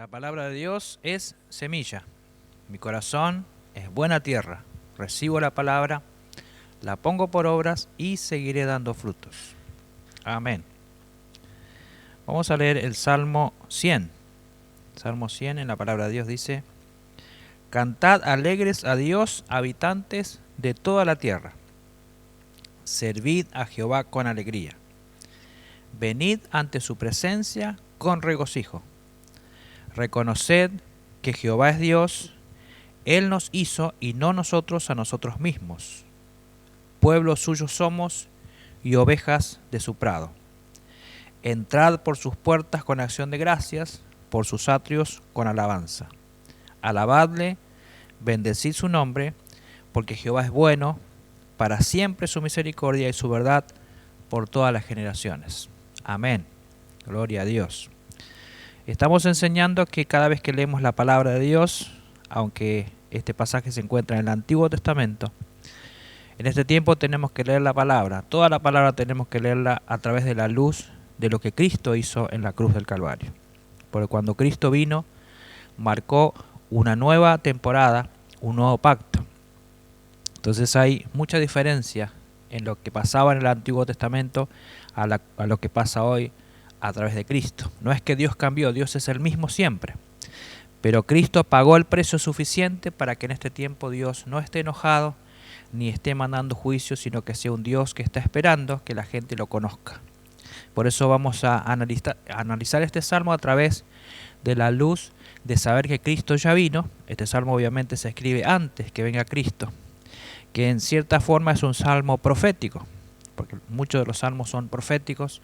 La palabra de Dios es semilla. Mi corazón es buena tierra. Recibo la palabra, la pongo por obras y seguiré dando frutos. Amén. Vamos a leer el Salmo 100. Salmo 100 en la palabra de Dios dice: Cantad alegres a Dios, habitantes de toda la tierra. Servid a Jehová con alegría. Venid ante su presencia con regocijo. Reconoced que Jehová es Dios, Él nos hizo y no nosotros a nosotros mismos. Pueblo suyo somos y ovejas de su prado. Entrad por sus puertas con acción de gracias, por sus atrios con alabanza. Alabadle, bendecid su nombre, porque Jehová es bueno, para siempre su misericordia y su verdad por todas las generaciones. Amén. Gloria a Dios. Estamos enseñando que cada vez que leemos la palabra de Dios, aunque este pasaje se encuentra en el Antiguo Testamento, en este tiempo tenemos que leer la palabra. Toda la palabra tenemos que leerla a través de la luz de lo que Cristo hizo en la cruz del Calvario. Porque cuando Cristo vino, marcó una nueva temporada, un nuevo pacto. Entonces hay mucha diferencia en lo que pasaba en el Antiguo Testamento a lo que pasa hoy a través de Cristo. No es que Dios cambió, Dios es el mismo siempre. Pero Cristo pagó el precio suficiente para que en este tiempo Dios no esté enojado ni esté mandando juicio, sino que sea un Dios que está esperando que la gente lo conozca. Por eso vamos a analizar este salmo a través de la luz de saber que Cristo ya vino. Este salmo obviamente se escribe antes que venga Cristo, que en cierta forma es un salmo profético, porque muchos de los salmos son proféticos,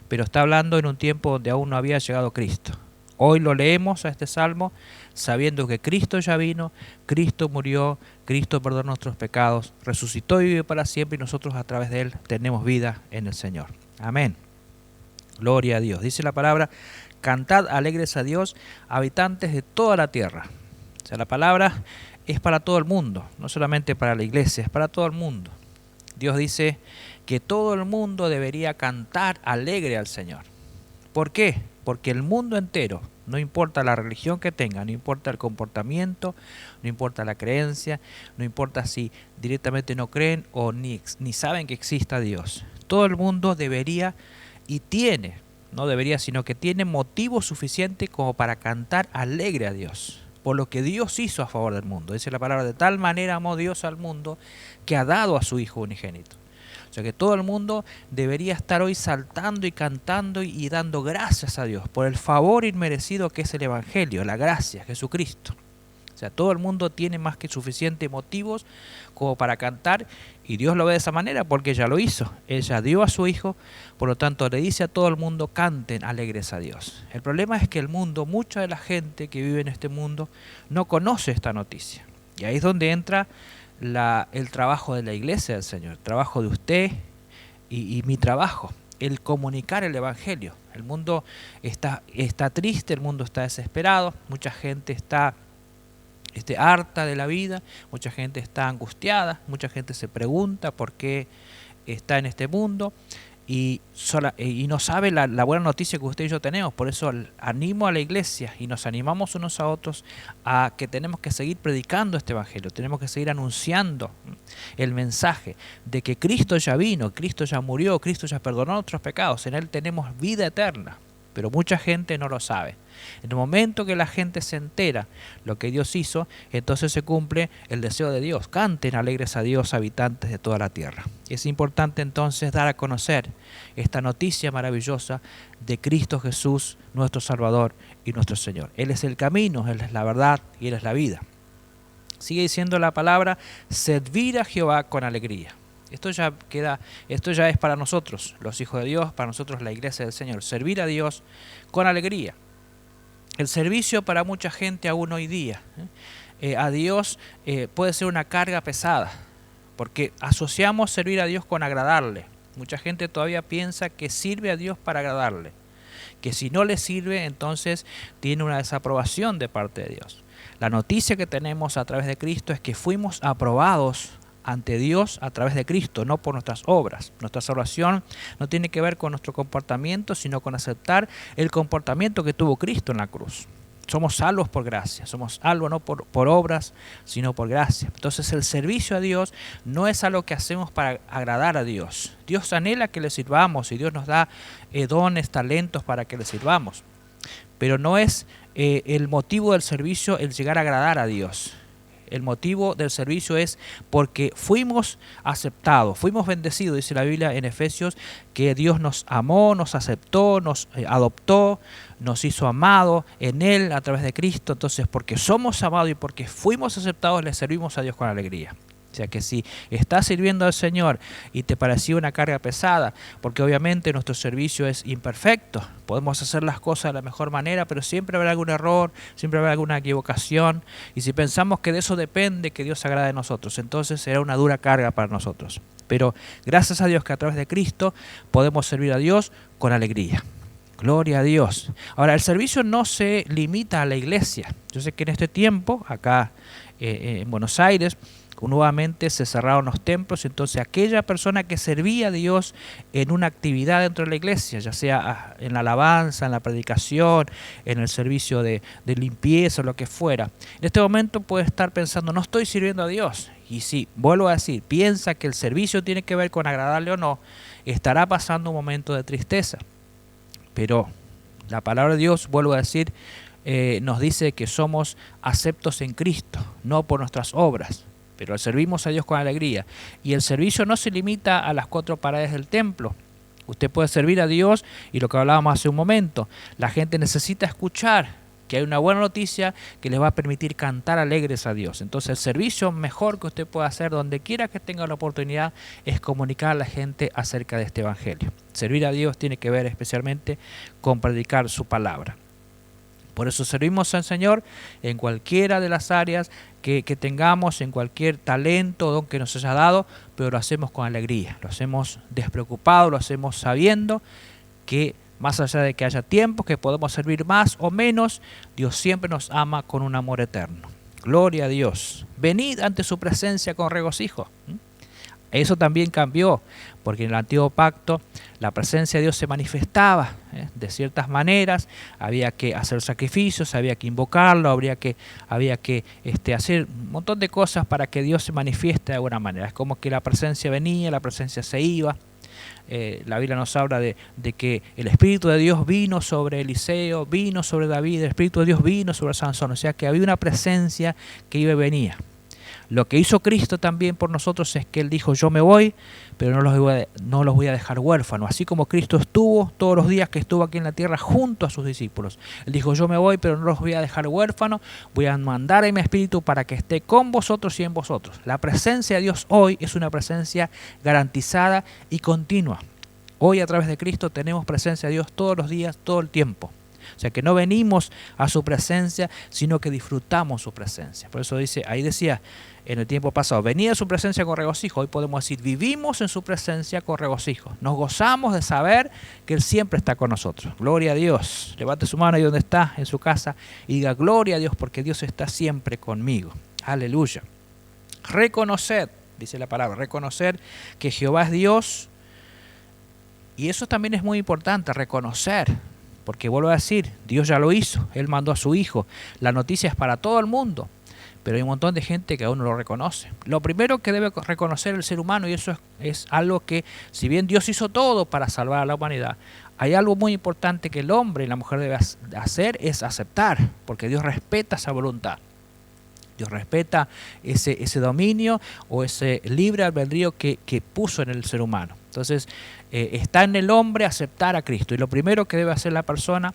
pero está hablando en un tiempo donde aún no había llegado Cristo. Hoy lo leemos a este salmo sabiendo que Cristo ya vino, Cristo murió, Cristo perdonó nuestros pecados, resucitó y vive para siempre y nosotros a través de Él tenemos vida en el Señor. Amén. Gloria a Dios. Dice la palabra: cantad alegres a Dios, habitantes de toda la tierra. O sea, la palabra es para todo el mundo, no solamente para la iglesia, es para todo el mundo. Dios dice que todo el mundo debería cantar alegre al Señor. ¿Por qué? Porque el mundo entero, no importa la religión que tenga, no importa el comportamiento, no importa la creencia, no importa si directamente no creen o ni saben que exista Dios. Todo el mundo debería y tiene, no debería, sino que tiene motivo suficiente como para cantar alegre a Dios, por lo que Dios hizo a favor del mundo. Dice la palabra: de tal manera amó Dios al mundo que ha dado a su Hijo unigénito. O sea que todo el mundo debería estar hoy saltando y cantando y dando gracias a Dios por el favor inmerecido que es el Evangelio, la gracia, Jesucristo. O sea, todo el mundo tiene más que suficientes motivos como para cantar, y Dios lo ve de esa manera porque ya lo hizo. Ella dio a su Hijo, por lo tanto le dice a todo el mundo: canten alegres a Dios. El problema es que el mundo, mucha de la gente que vive en este mundo, no conoce esta noticia. Y ahí es donde entra el trabajo de la iglesia del Señor, el trabajo de usted y mi trabajo, el comunicar el Evangelio. El mundo está triste, el mundo está desesperado, mucha gente está harta de la vida, mucha gente está angustiada, mucha gente se pregunta por qué está en este mundo y no sabe la buena noticia que usted y yo tenemos. Por eso animo a la iglesia y nos animamos unos a otros a que tenemos que seguir predicando este Evangelio, tenemos que seguir anunciando el mensaje de que Cristo ya vino, Cristo ya murió, Cristo ya perdonó nuestros pecados, en Él tenemos vida eterna. Pero mucha gente no lo sabe. En el momento que la gente se entera lo que Dios hizo, entonces se cumple el deseo de Dios. Canten alegres a Dios, habitantes de toda la tierra. Es importante entonces dar a conocer esta noticia maravillosa de Cristo Jesús, nuestro Salvador y nuestro Señor. Él es el camino, Él es la verdad y Él es la vida. Sigue diciendo la palabra: servir a Jehová con alegría. Esto ya es para nosotros, los hijos de Dios, para nosotros la iglesia del Señor. Servir a Dios con alegría. El servicio para mucha gente aún hoy día a Dios puede ser una carga pesada, porque asociamos servir a Dios con agradarle. Mucha gente todavía piensa que sirve a Dios para agradarle, que si no le sirve entonces tiene una desaprobación de parte de Dios. La noticia que tenemos a través de Cristo es que fuimos aprobados ante Dios a través de Cristo, no por nuestras obras. Nuestra salvación no tiene que ver con nuestro comportamiento, sino con aceptar el comportamiento que tuvo Cristo en la cruz. Somos salvos por gracia, somos salvos no por obras, sino por gracia. Entonces el servicio a Dios no es algo que hacemos para agradar a Dios. Dios anhela que le sirvamos y Dios nos da dones, talentos para que le sirvamos. Pero no es el motivo del servicio el llegar a agradar a Dios. El motivo del servicio es porque fuimos aceptados, fuimos bendecidos, dice la Biblia en Efesios, que Dios nos amó, nos aceptó, nos adoptó, nos hizo amados en Él a través de Cristo. Entonces, porque somos amados y porque fuimos aceptados, le servimos a Dios con alegría. O sea que si estás sirviendo al Señor y te pareció una carga pesada, porque obviamente nuestro servicio es imperfecto, podemos hacer las cosas de la mejor manera, pero siempre habrá algún error, siempre habrá alguna equivocación, y si pensamos que de eso depende que Dios se agrade de nosotros, entonces será una dura carga para nosotros. Pero gracias a Dios que a través de Cristo podemos servir a Dios con alegría. Gloria a Dios. Ahora, el servicio no se limita a la iglesia. Yo sé que en este tiempo, acá en Buenos Aires, nuevamente se cerraron los templos, entonces aquella persona que servía a Dios en una actividad dentro de la iglesia, ya sea en la alabanza, en la predicación, en el servicio de limpieza o lo que fuera, en este momento puede estar pensando, no estoy sirviendo a Dios. Y si, vuelvo a decir, piensa que el servicio tiene que ver con agradarle o no, estará pasando un momento de tristeza. Pero la palabra de Dios, vuelvo a decir, nos dice que somos aceptos en Cristo, no por nuestras obras, pero servimos a Dios con alegría. Y el servicio no se limita a las 4 paredes del templo. Usted puede servir a Dios y lo que hablábamos hace un momento, la gente necesita escuchar que hay una buena noticia que les va a permitir cantar alegres a Dios. Entonces el servicio mejor que usted puede hacer donde quiera que tenga la oportunidad es comunicar a la gente acerca de este evangelio. Servir a Dios tiene que ver especialmente con predicar su palabra. Por eso servimos al Señor en cualquiera de las áreas que tengamos, en cualquier talento o don que nos haya dado, pero lo hacemos con alegría, lo hacemos despreocupado, lo hacemos sabiendo que más allá de que haya tiempos que podemos servir más o menos, Dios siempre nos ama con un amor eterno. Gloria a Dios. Venid ante su presencia con regocijo. Eso también cambió, porque en el antiguo pacto la presencia de Dios se manifestaba de ciertas maneras, había que hacer sacrificios, había que invocarlo, había que hacer un montón de cosas para que Dios se manifieste de alguna manera. Es como que la presencia venía, la presencia se iba. La Biblia nos habla de que el Espíritu de Dios vino sobre Eliseo, vino sobre David, el Espíritu de Dios vino sobre Sansón, o sea que había una presencia que iba y venía. Lo que hizo Cristo también por nosotros es que Él dijo, yo me voy, pero no los voy a dejar huérfanos. Así como Cristo estuvo todos los días que estuvo aquí en la tierra junto a sus discípulos. Él dijo, yo me voy, pero no los voy a dejar huérfanos. Voy a mandar a mi Espíritu para que esté con vosotros y en vosotros. La presencia de Dios hoy es una presencia garantizada y continua. Hoy a través de Cristo tenemos presencia de Dios todos los días, todo el tiempo. O sea que no venimos a su presencia, sino que disfrutamos su presencia. Por eso ahí decía en el tiempo pasado, venid a su presencia con regocijo. Hoy podemos decir, vivimos en su presencia con regocijo. Nos gozamos de saber que Él siempre está con nosotros. Gloria a Dios. Levante su mano ahí donde está, en su casa, y diga, gloria a Dios, porque Dios está siempre conmigo. Aleluya. Reconocer, dice la palabra, reconocer que Jehová es Dios. Y eso también es muy importante, reconocer. Porque vuelvo a decir, Dios ya lo hizo, Él mandó a su Hijo. La noticia es para todo el mundo, pero hay un montón de gente que aún no lo reconoce. Lo primero que debe reconocer el ser humano, y eso es algo que, si bien Dios hizo todo para salvar a la humanidad, hay algo muy importante que el hombre y la mujer deben hacer, es aceptar, porque Dios respeta esa voluntad. Dios respeta ese dominio o ese libre albedrío que puso en el ser humano. Entonces, está en el hombre aceptar a Cristo. Y lo primero que debe hacer la persona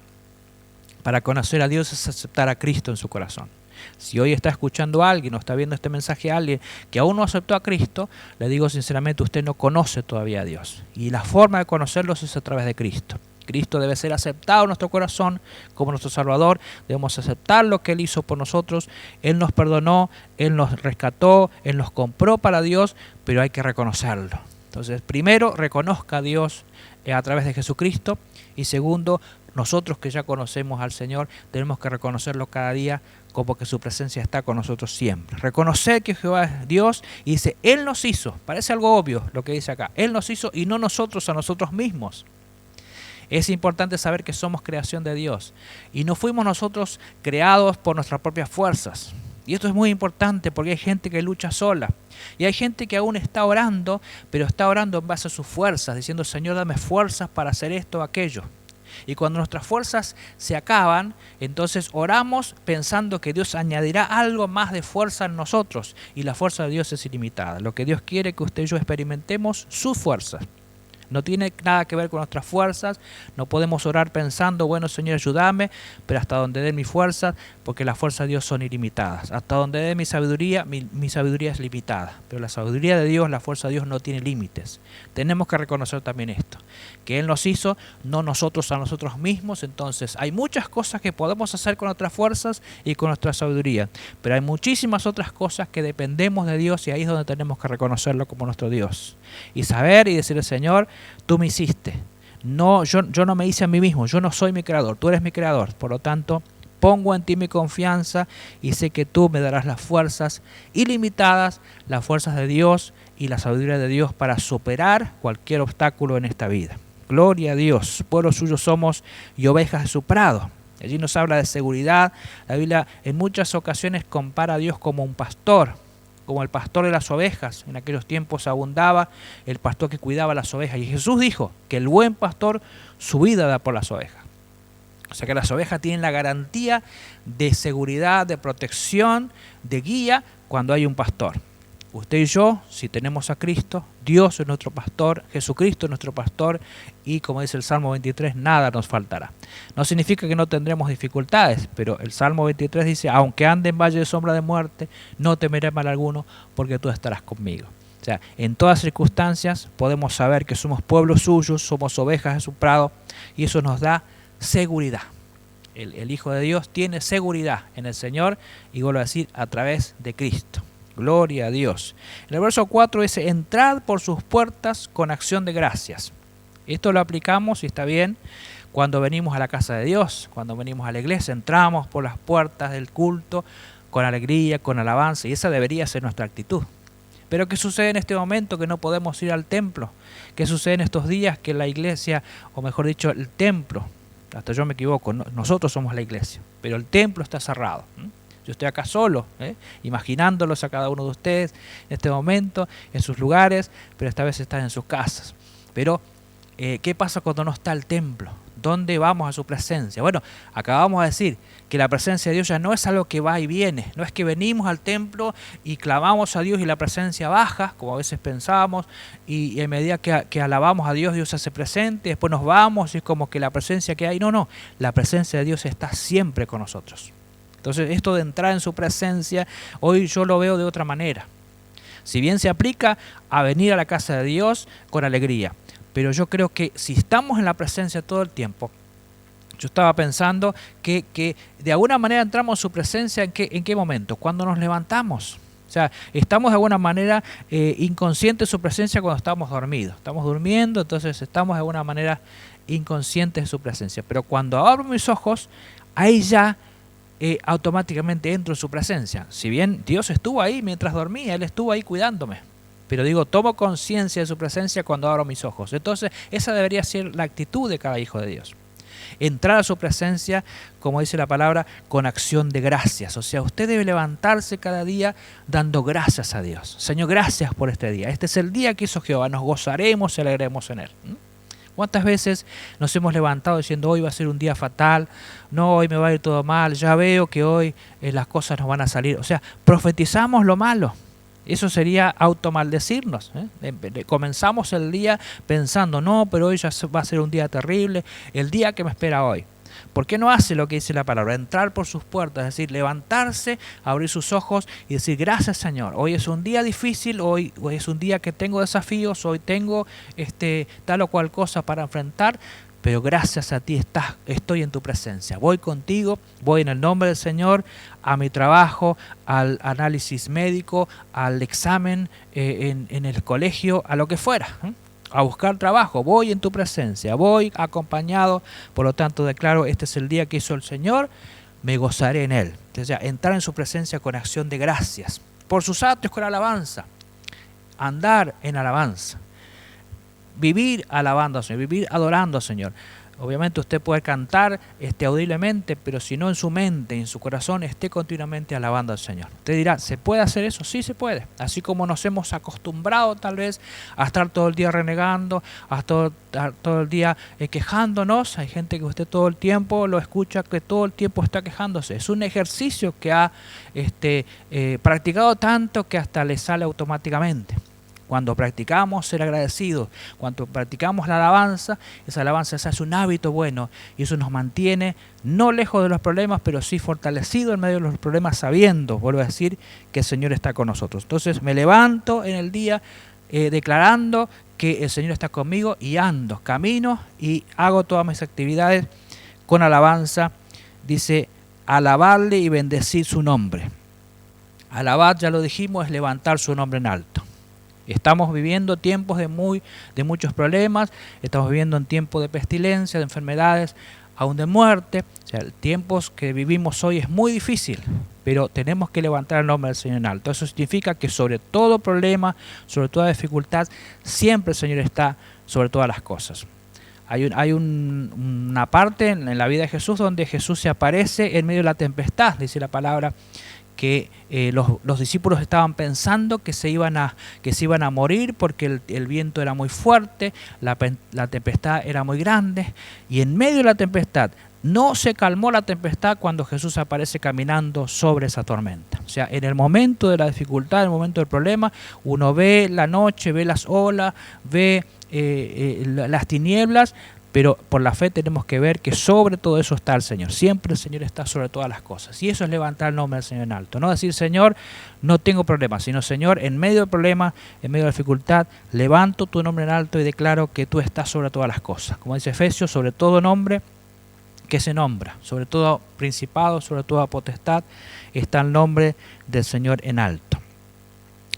para conocer a Dios es aceptar a Cristo en su corazón. Si hoy está escuchando a alguien o está viendo este mensaje a alguien que aún no aceptó a Cristo, le digo sinceramente, usted no conoce todavía a Dios. Y la forma de conocerlos es a través de Cristo. Cristo debe ser aceptado en nuestro corazón como nuestro Salvador. Debemos aceptar lo que Él hizo por nosotros. Él nos perdonó, Él nos rescató, Él nos compró para Dios, pero hay que reconocerlo. Entonces, primero, reconozca a Dios a través de Jesucristo. Y segundo, nosotros que ya conocemos al Señor, tenemos que reconocerlo cada día como que su presencia está con nosotros siempre. Reconocer que Jehová es Dios y dice, Él nos hizo. Parece algo obvio lo que dice acá. Él nos hizo y no nosotros a nosotros mismos. Es importante saber que somos creación de Dios y no fuimos nosotros creados por nuestras propias fuerzas. Y esto es muy importante porque hay gente que lucha sola y hay gente que aún está orando, pero está orando en base a sus fuerzas, diciendo: Señor, dame fuerzas para hacer esto o aquello. Y cuando nuestras fuerzas se acaban, entonces oramos pensando que Dios añadirá algo más de fuerza en nosotros, y la fuerza de Dios es ilimitada. Lo que Dios quiere es que usted y yo experimentemos sus fuerzas. No tiene nada que ver con nuestras fuerzas. No podemos orar pensando: bueno, Señor, ayúdame, pero hasta donde dé mis fuerzas, porque las fuerzas de Dios son ilimitadas. Hasta donde dé mi sabiduría es limitada. Pero la sabiduría de Dios, la fuerza de Dios no tiene límites. Tenemos que reconocer también esto, que Él nos hizo, no nosotros a nosotros mismos. Entonces hay muchas cosas que podemos hacer con nuestras fuerzas y con nuestra sabiduría, pero hay muchísimas otras cosas que dependemos de Dios, y ahí es donde tenemos que reconocerlo como nuestro Dios y saber y decirle: Señor, tú me hiciste. No, yo no me hice a mí mismo, yo no soy mi creador, tú eres mi creador. Por lo tanto, pongo en ti mi confianza y sé que tú me darás las fuerzas ilimitadas, las fuerzas de Dios y la sabiduría de Dios para superar cualquier obstáculo en esta vida. Gloria a Dios. Pueblo suyo somos y ovejas de su prado. Allí nos habla de seguridad. La Biblia en muchas ocasiones compara a Dios como un pastor, como el pastor de las ovejas. En aquellos tiempos abundaba el pastor que cuidaba las ovejas. Y Jesús dijo que el buen pastor su vida da por las ovejas. O sea que las ovejas tienen la garantía de seguridad, de protección, de guía cuando hay un pastor. Usted y yo, si tenemos a Cristo, Dios es nuestro pastor, Jesucristo es nuestro pastor, y como dice el Salmo 23, nada nos faltará. No significa que no tendremos dificultades, pero el Salmo 23 dice: aunque ande en valle de sombra de muerte, no temeré mal alguno, porque tú estarás conmigo. O sea, en todas circunstancias podemos saber que somos pueblo suyo, somos ovejas de su prado, y eso nos da seguridad. El Hijo de Dios tiene seguridad en el Señor, y vuelvo a decir, a través de Cristo. Gloria a Dios. En el verso 4 dice: entrad por sus puertas con acción de gracias. Esto lo aplicamos, y está bien, cuando venimos a la casa de Dios, cuando venimos a la iglesia. Entramos por las puertas del culto con alegría, con alabanza, y esa debería ser nuestra actitud. Pero ¿qué sucede en este momento que no podemos ir al templo? ¿Qué sucede en estos días que la iglesia, o mejor dicho, el templo, hasta yo me equivoco, nosotros somos la iglesia, pero el templo está cerrado? Yo estoy acá solo, imaginándolos a cada uno de ustedes en este momento, en sus lugares, pero esta vez están en sus casas. Pero, ¿qué pasa cuando no está el templo? ¿Dónde vamos a su presencia? Bueno, acabamos de decir que la presencia de Dios ya no es algo que va y viene. No es que venimos al templo y clamamos a Dios y la presencia baja, como a veces pensábamos, y a medida que alabamos a Dios, Dios se hace presente, después nos vamos y es como que la presencia que hay. No, la presencia de Dios está siempre con nosotros. Entonces, esto de entrar en su presencia, hoy yo lo veo de otra manera. Si bien se aplica a venir a la casa de Dios con alegría, pero yo creo que si estamos en la presencia todo el tiempo, yo estaba pensando que de alguna manera entramos en su presencia, ¿en qué momento? Cuando nos levantamos. O sea, estamos de alguna manera inconscientes de su presencia cuando estamos dormidos. Estamos durmiendo, entonces estamos de alguna manera inconscientes de su presencia. Pero cuando abro mis ojos, ahí ya automáticamente entro en su presencia. Si bien Dios estuvo ahí mientras dormía, Él estuvo ahí cuidándome, pero digo, tomo conciencia de su presencia cuando abro mis ojos. Entonces, esa debería ser la actitud de cada hijo de Dios. Entrar a su presencia, como dice la palabra, con acción de gracias. O sea, usted debe levantarse cada día dando gracias a Dios. Señor, gracias por este día. Este es el día que hizo Jehová. Nos gozaremos y alegremos en Él. ¿Cuántas veces nos hemos levantado diciendo: hoy va a ser un día fatal, no, hoy me va a ir todo mal, ya veo que hoy las cosas nos van a salir? O sea, profetizamos lo malo. Eso sería automaldecirnos. Comenzamos el día pensando: no, pero hoy ya va a ser un día terrible, el día que me espera hoy. ¿Por qué no hace lo que dice la palabra? Entrar por sus puertas, es decir, levantarse, abrir sus ojos y decir: gracias, Señor, hoy es un día difícil, hoy es un día que tengo desafíos, hoy tengo tal o cual cosa para enfrentar, pero gracias a ti estoy en tu presencia. Voy contigo, voy en el nombre del Señor a mi trabajo, al análisis médico, al examen en el colegio, a lo que fuera, a buscar trabajo. Voy en tu presencia, voy acompañado. Por lo tanto, declaro: este es el día que hizo el Señor, me gozaré en Él. O sea, entrar en su presencia con acción de gracias, por sus actos con alabanza, andar en alabanza, vivir alabando al Señor, vivir adorando al Señor. Obviamente usted puede cantar audiblemente, pero si no en su mente, en su corazón, esté continuamente alabando al Señor. Usted dirá, ¿se puede hacer eso? Sí se puede. Así como nos hemos acostumbrado tal vez a estar todo el día renegando, a estar todo el día quejándonos. Hay gente que usted todo el tiempo lo escucha que todo el tiempo está quejándose. Es un ejercicio que ha practicado tanto que hasta le sale automáticamente. Cuando practicamos ser agradecidos, cuando practicamos la alabanza, esa alabanza se hace un hábito bueno y eso nos mantiene no lejos de los problemas, pero sí fortalecido en medio de los problemas, sabiendo, vuelvo a decir, que el Señor está con nosotros. Entonces me levanto en el día declarando que el Señor está conmigo y ando, camino y hago todas mis actividades con alabanza. Dice, alabarle y bendecir su nombre. Alabar, ya lo dijimos, es levantar su nombre en alto. Estamos viviendo tiempos de muchos problemas, estamos viviendo en tiempos de pestilencia, de enfermedades, aún de muerte. O sea, el tiempo que vivimos hoy es muy difícil, pero tenemos que levantar el nombre del Señor en alto. Eso significa que sobre todo problema, sobre toda dificultad, siempre el Señor está sobre todas las cosas. Hay una parte en la vida de Jesús donde Jesús se aparece en medio de la tempestad, dice la palabra, que los discípulos estaban pensando que se iban a morir porque el viento era muy fuerte, la tempestad era muy grande, y en medio de la tempestad no se calmó la tempestad cuando Jesús aparece caminando sobre esa tormenta. O sea, en el momento de la dificultad, en el momento del problema, uno ve la noche, ve las olas, ve las tinieblas, pero por la fe tenemos que ver que sobre todo eso está el Señor. Siempre el Señor está sobre todas las cosas. Y eso es levantar el nombre del Señor en alto. No decir, Señor, no tengo problemas, sino, Señor, en medio del problema, en medio de la dificultad, levanto tu nombre en alto y declaro que tú estás sobre todas las cosas. Como dice Efesios, sobre todo nombre que se nombra, sobre todo principado, sobre toda potestad, está el nombre del Señor en alto.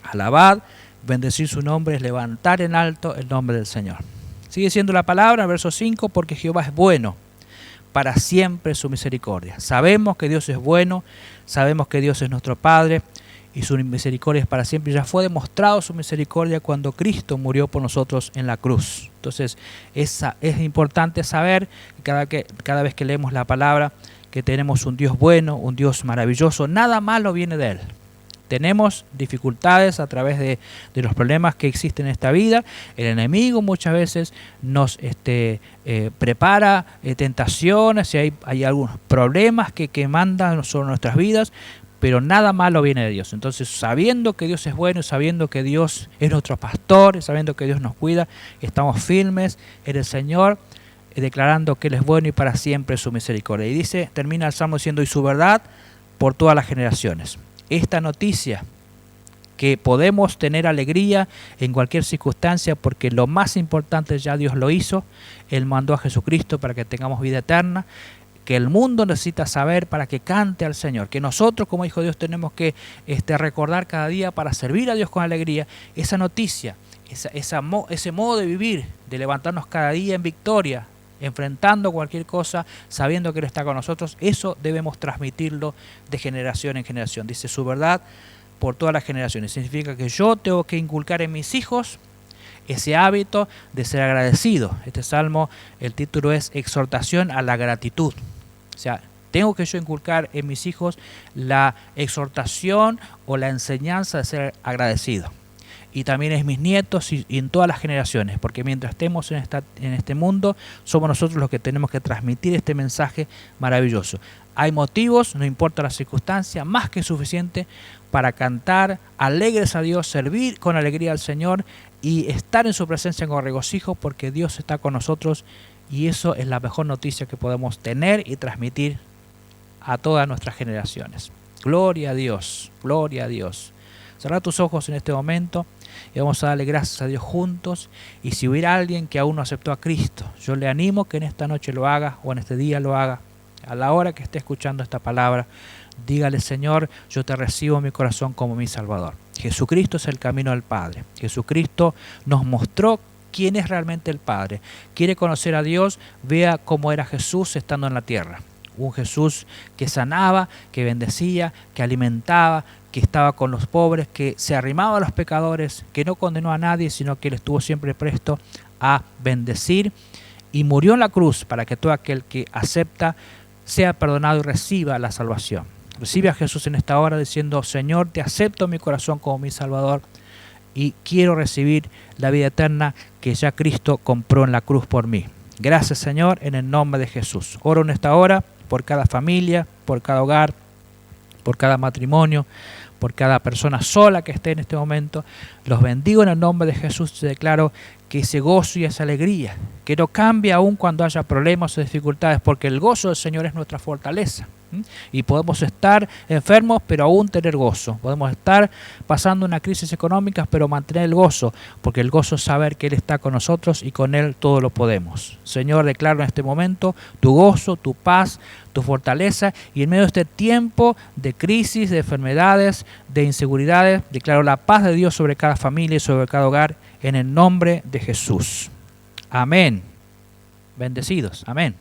Alabad, bendecir su nombre es levantar en alto el nombre del Señor. Sigue siendo la palabra, verso 5, porque Jehová es bueno, para siempre su misericordia. Sabemos que Dios es bueno, sabemos que Dios es nuestro Padre y su misericordia es para siempre. Ya fue demostrado su misericordia cuando Cristo murió por nosotros en la cruz. Entonces es importante saber que cada vez que leemos la palabra que tenemos un Dios bueno, un Dios maravilloso, nada malo viene de Él. Tenemos dificultades a través de los problemas que existen en esta vida. El enemigo muchas veces nos prepara tentaciones y hay algunos problemas que mandan sobre nuestras vidas, pero nada malo viene de Dios. Entonces, sabiendo que Dios es bueno, sabiendo que Dios es nuestro pastor, sabiendo que Dios nos cuida, estamos firmes en el Señor, declarando que Él es bueno y para siempre su misericordia. Y termina el Salmo diciendo, y su verdad por todas las generaciones. Esta noticia, que podemos tener alegría en cualquier circunstancia porque lo más importante ya Dios lo hizo. Él mandó a Jesucristo para que tengamos vida eterna, que el mundo necesita saber para que cante al Señor, que nosotros como hijos de Dios tenemos que recordar cada día para servir a Dios con alegría. Esa noticia, ese modo de vivir, de levantarnos cada día en victoria, enfrentando cualquier cosa, sabiendo que Él está con nosotros, eso debemos transmitirlo de generación en generación. Dice su verdad por todas las generaciones. Significa que yo tengo que inculcar en mis hijos ese hábito de ser agradecido. Este salmo, el título es Exhortación a la gratitud. O sea, tengo que yo inculcar en mis hijos la exhortación o la enseñanza de ser agradecido. Y también en mis nietos y en todas las generaciones, porque mientras estemos en este mundo, somos nosotros los que tenemos que transmitir este mensaje maravilloso. Hay motivos, no importa la circunstancia, más que suficiente para cantar alegres a Dios, servir con alegría al Señor y estar en su presencia con regocijo, porque Dios está con nosotros y eso es la mejor noticia que podemos tener y transmitir a todas nuestras generaciones. Gloria a Dios, gloria a Dios. Cerra tus ojos en este momento y vamos a darle gracias a Dios juntos. Y si hubiera alguien que aún no aceptó a Cristo, yo le animo que en esta noche lo haga o en este día lo haga. A la hora que esté escuchando esta palabra, dígale: Señor, yo te recibo en mi corazón como mi Salvador. Jesucristo es el camino al Padre. Jesucristo nos mostró quién es realmente el Padre. Quiere conocer a Dios, vea cómo era Jesús estando en la tierra. Un Jesús que sanaba, que bendecía, que alimentaba, que estaba con los pobres, que se arrimaba a los pecadores, que no condenó a nadie, sino que Él estuvo siempre presto a bendecir y murió en la cruz para que todo aquel que acepta sea perdonado y reciba la salvación. Recibe a Jesús en esta hora diciendo: Señor, te acepto en mi corazón como mi Salvador y quiero recibir la vida eterna que ya Cristo compró en la cruz por mí. Gracias, Señor, en el nombre de Jesús. Oro en esta hora por cada familia, por cada hogar, por cada matrimonio, por cada persona sola que esté en este momento. Los bendigo en el nombre de Jesús. Te declaro que ese gozo y esa alegría, que no cambie aún cuando haya problemas o dificultades, porque el gozo del Señor es nuestra fortaleza. Y podemos estar enfermos, pero aún tener gozo. Podemos estar pasando una crisis económica, pero mantener el gozo, porque el gozo es saber que Él está con nosotros y con Él todo lo podemos. Señor, declaro en este momento tu gozo, tu paz, tu fortaleza, y en medio de este tiempo de crisis, de enfermedades, de inseguridades, declaro la paz de Dios sobre cada familia y sobre cada hogar, en el nombre de Jesús. Amén. Bendecidos. Amén.